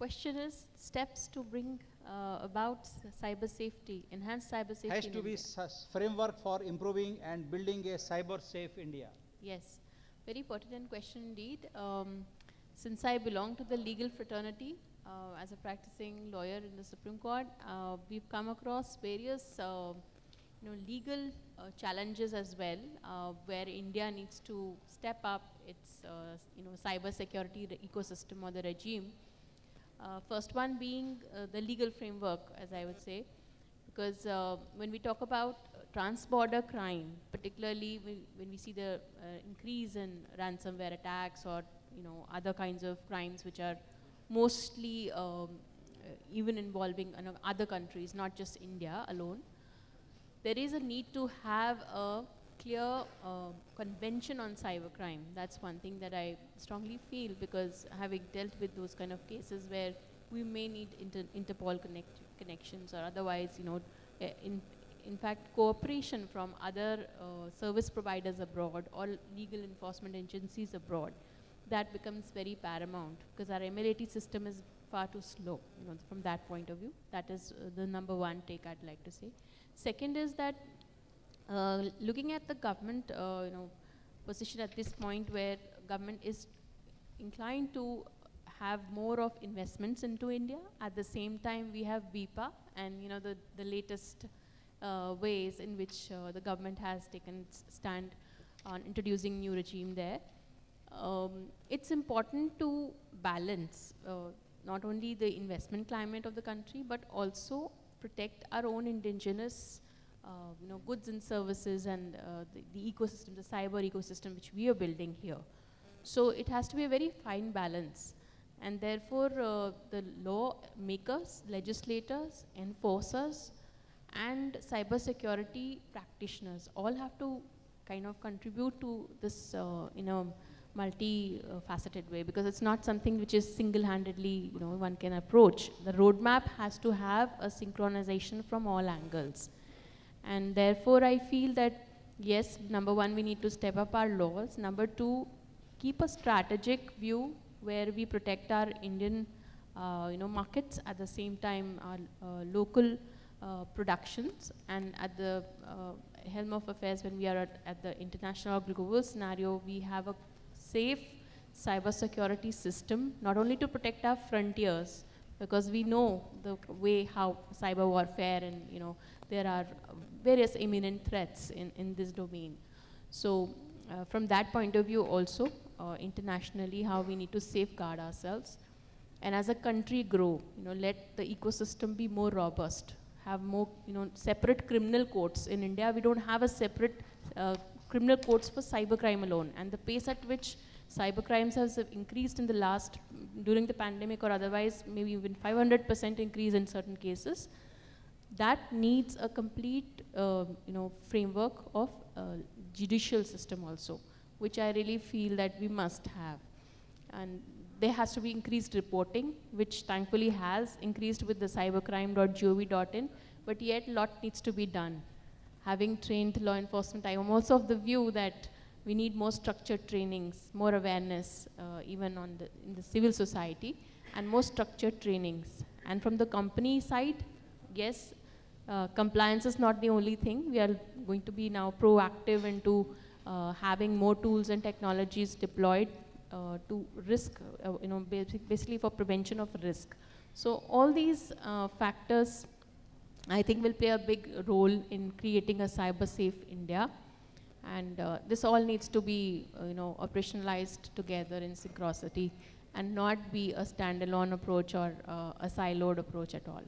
question is steps to bring about cyber safety, enhanced cyber safety. Has to be framework for improving and building a cyber safe India. Yes, very pertinent question indeed. Since I belong to the legal fraternity, as a practicing lawyer in the Supreme Court, we've come across various legal challenges as well, where India needs to step up its cyber security ecosystem or the regime. First one being the legal framework, as I would say, because when we talk about trans-border crime, particularly when we see the increase in ransomware attacks or other kinds of crimes which are mostly even involving other countries, not just India alone, there is a need to have a clear convention on cybercrime. That's one thing that I strongly feel, because having dealt with those kind of cases where we may need Interpol connections, or otherwise, in fact, cooperation from other service providers abroad or legal enforcement agencies abroad, that becomes very paramount, because our MLAT system is far too slow, from that point of view. That is the number one take I'd like to say. Second is that looking at the government position at this point, where government is inclined to have more of investments into India. At the same time, we have BIPA and the latest ways in which the government has taken stand on introducing new regime there. It's important to balance not only the investment climate of the country, but also protect our own indigenous goods and services and the ecosystem, the cyber ecosystem which we are building here. So it has to be a very fine balance. And therefore, the law makers, legislators, enforcers, and cyber security practitioners all have to kind of contribute to this in a multi-faceted way, because it's not something which is single-handedly one can approach. The roadmap has to have a synchronization from all angles. And therefore, I feel that, yes, number one, we need to step up our laws. Number two, keep a strategic view where we protect our Indian markets, at the same time our local productions, and at the helm of affairs when we are at the international or global scenario, we have a safe cyber security system, not only to protect our frontiers, because we know the way how cyber warfare and there are various imminent threats in this domain. So from that point of view also, internationally, how we need to safeguard ourselves. And as a country grow, let the ecosystem be more robust, have more separate criminal courts. In India, we don't have a separate criminal courts for cybercrime alone. And the pace at which cybercrimes has increased in the last, during the pandemic or otherwise, maybe even 500% increase in certain cases, that needs a complete framework of judicial system also, which I really feel that we must have. And there has to be increased reporting, which thankfully has increased with the cybercrime.gov.in, but yet a lot needs to be done. Having trained law enforcement, I am also of the view that we need more structured trainings, more awareness, even in the civil society, and more structured trainings. And from the company side, yes, compliance is not the only thing. We are going to be now proactive into having more tools and technologies deployed to risk, basically for prevention of risk. So all these factors, I think, will play a big role in creating a cyber safe India. And this all needs to be, operationalized together in synchronicity and not be a standalone approach or a siloed approach at all.